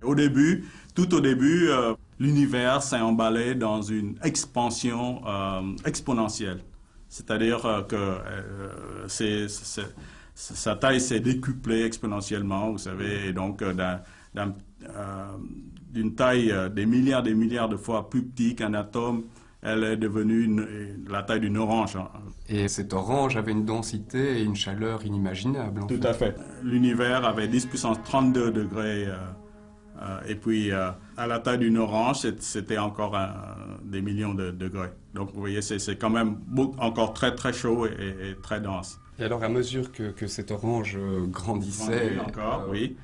Au début, tout au début, l'univers s'est emballé dans une expansion exponentielle. C'est-à-dire que sa taille s'est décuplée exponentiellement, vous savez, et donc d'un, euh, d'une taille des milliards de fois plus petit qu'un atome, elle est devenue la taille d'une orange, hein. Et cette orange avait une densité et une chaleur inimaginables, en Tout à fait. fait. L'univers avait 10 puissance 32 degrés. Et puis, à la taille d'une orange, c'était encore des millions de degrés. Donc, vous voyez, c'est quand même encore très, très chaud et très dense. Et alors, à mesure que cette orange grandissait, Grandit encore, oui.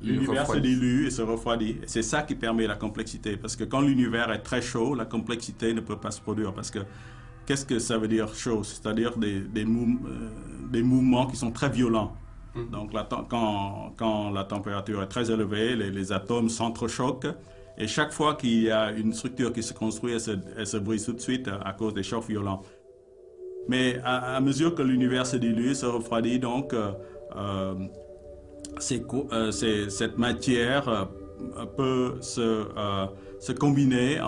il L'univers se refroidit. dilue et se refroidit. Et c'est ça qui permet la complexité. Parce que quand l'univers est très chaud, la complexité ne peut pas se produire. Parce que qu'est-ce que ça veut dire chaud? C'est-à-dire des mouvements qui sont très violents. Donc, quand la température est très élevée, les atomes s'entrechoquent. Et chaque fois qu'il y a une structure qui se construit, elle se brise tout de suite à cause des chocs violents. Mais à mesure que l'univers se dilue, se refroidit, donc cette matière peut se combiner.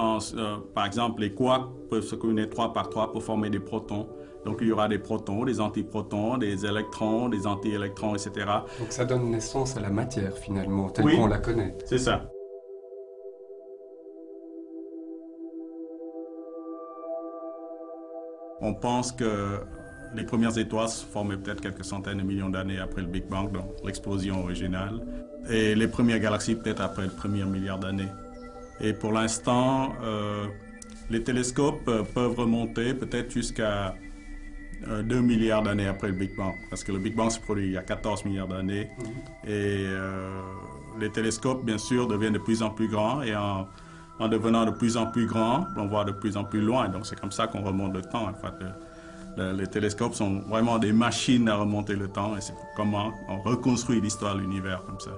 Par exemple, les quarks peuvent se combiner 3 par 3 pour former des protons. Donc il y aura des protons, des antiprotons, des électrons, des anti-électrons, etc. Donc ça donne naissance à la matière, finalement, telle Oui, qu'on la connaît. c'est ça. On pense que les premières étoiles se formaient peut-être quelques centaines de millions d'années après le Big Bang, donc l'explosion originale. Et les premières galaxies peut-être après le premier milliard d'années. Et pour l'instant, les télescopes peuvent remonter peut-être jusqu'à 2 milliards d'années après le Big Bang. Parce que le Big Bang se produit il y a 14 milliards d'années. Et les télescopes, bien sûr, deviennent de plus en plus grands. Et en devenant de plus en plus grands, on voit de plus en plus loin. Donc c'est comme ça qu'on remonte le temps. En fait, les télescopes sont vraiment des machines à remonter le temps. Et c'est comment on reconstruit l'histoire de l'univers comme ça.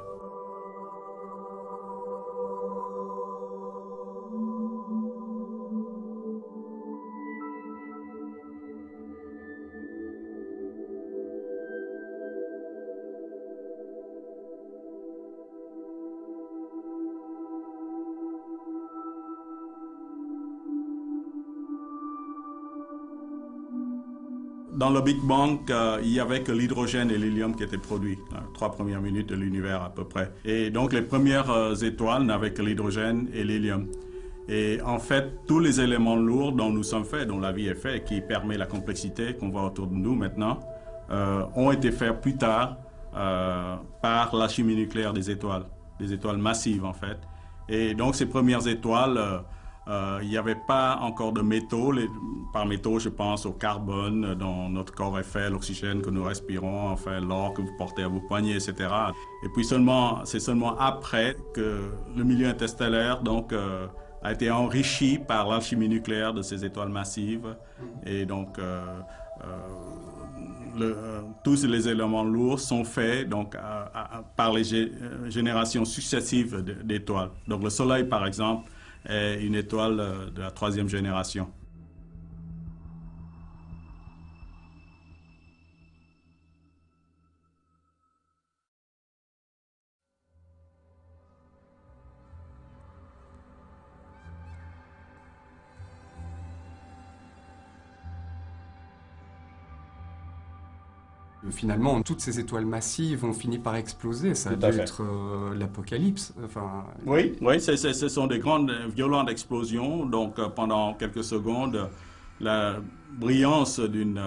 Dans le Big Bang, il n'y avait que l'hydrogène et l'hélium qui étaient produits, les 3 premières minutes de l'univers à peu près. Et donc les premières étoiles n'avaient que l'hydrogène et l'hélium. Et en fait, tous les éléments lourds dont nous sommes faits, dont la vie est faite, qui permet la complexité qu'on voit autour de nous maintenant, ont été faits plus tard par la chimie nucléaire des étoiles massives en fait. Et donc ces premières étoiles, il n'y avait pas encore de métaux. Par métaux, je pense au carbone dont notre corps est fait, l'oxygène que nous respirons, enfin l'or que vous portez à vos poignets, etc. Et puis c'est seulement après que le milieu interstellaire donc, a été enrichi par l'alchimie nucléaire de ces étoiles massives. Et donc, tous les éléments lourds sont faits donc, par les générations successives d'étoiles. Donc le Soleil, par exemple, est une étoile de la 3e génération. Finalement, toutes ces étoiles massives ont fini par exploser. Ça a Tout à dû fait. être l'apocalypse. Enfin, Oui, ce sont des grandes, violentes explosions. Donc, pendant quelques secondes, la brillance d'une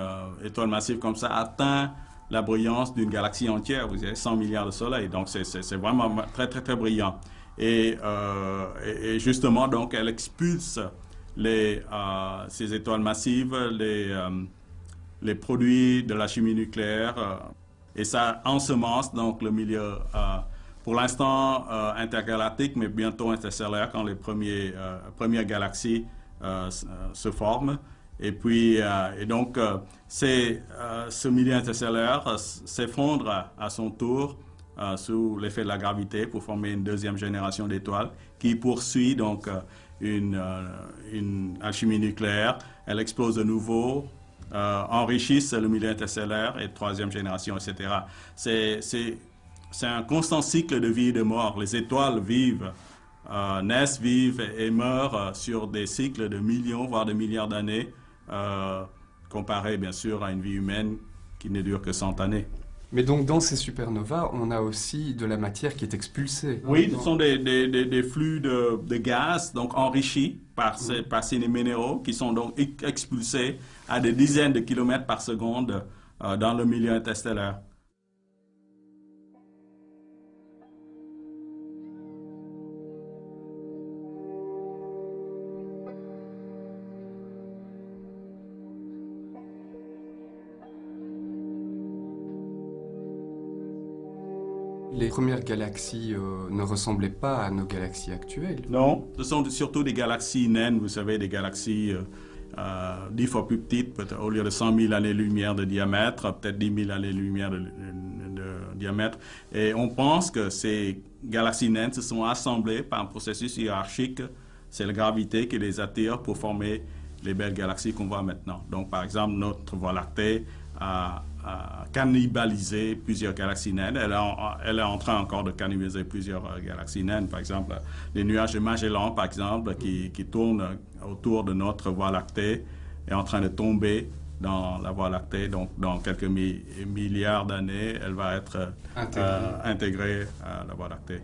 étoile massive comme ça atteint la brillance d'une galaxie entière. Vous avez 100 milliards de soleils. Donc, c'est vraiment très, très, très brillant. Et justement, donc, elle expulse ces étoiles massives, les produits de la chimie nucléaire, et ça ensemence donc le milieu, pour l'instant intergalactique, mais bientôt interstellaire quand les premières galaxies se forment. Et puis, ce milieu interstellaire s'effondre à son tour sous l'effet de la gravité pour former une deuxième génération d'étoiles qui poursuit donc une alchimie nucléaire. Elle explose de nouveau, enrichissent le milieu interstellaire et 3e génération, etc. c'est un constant cycle de vie et de mort. Les étoiles vivent, naissent, vivent et meurent sur des cycles de millions, voire de milliards d'années, comparé bien sûr à une vie humaine qui ne dure que 100 années. Mais donc dans ces supernovas, on a aussi de la matière qui est expulsée. Oui, ce sont des flux de gaz donc enrichis par ces minéraux qui sont donc expulsés à des dizaines de kilomètres par seconde dans le milieu interstellaire. Les premières galaxies ne ressemblaient pas à nos galaxies actuelles. Non, ce sont surtout des galaxies naines, vous savez, des galaxies 10 fois plus petites, peut-être au lieu de 100 000 années-lumière de diamètre, peut-être 10 000 années-lumière de diamètre. Et on pense que ces galaxies naines se sont assemblées par un processus hiérarchique. C'est la gravité qui les attire pour former les belles galaxies qu'on voit maintenant. Donc, par exemple, notre Voie lactée a cannibalisé plusieurs galaxies naines. Elle est en train encore de cannibaliser plusieurs galaxies naines. Par exemple, les nuages de Magellan, par exemple, qui tournent autour de notre Voie lactée, est en train de tomber dans la Voie lactée. Donc, dans quelques milliards d'années, elle va être intégrée à la Voie lactée.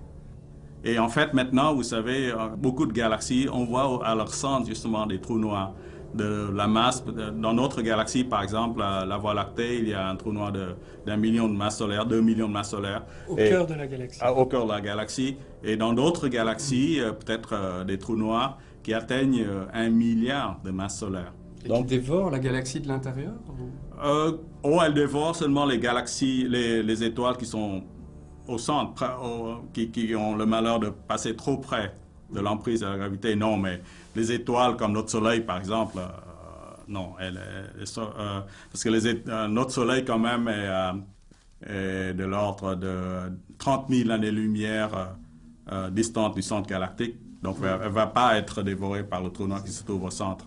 Et en fait, maintenant, vous savez, beaucoup de galaxies, on voit à leur centre justement des trous noirs. De la masse, dans notre galaxie, par exemple, la Voie lactée, il y a un trou noir d'1 million de masses solaires, 2 millions de masses solaires. Au cœur de la galaxie. Au cœur de la galaxie. Et dans d'autres galaxies, peut-être des trous noirs qui atteignent 1 milliard de masses solaires. Et donc, qui dévorent la galaxie de l'intérieur elles dévorent seulement les galaxies, les étoiles qui sont au centre, qui ont le malheur de passer trop près de l'emprise de la gravité. Non, mais les étoiles comme notre Soleil, par exemple, non. Parce que notre Soleil, quand même, est de l'ordre de 30 000 années-lumière distante du centre galactique. Donc, elle ne va pas être dévorée par le trou noir qui se trouve au centre.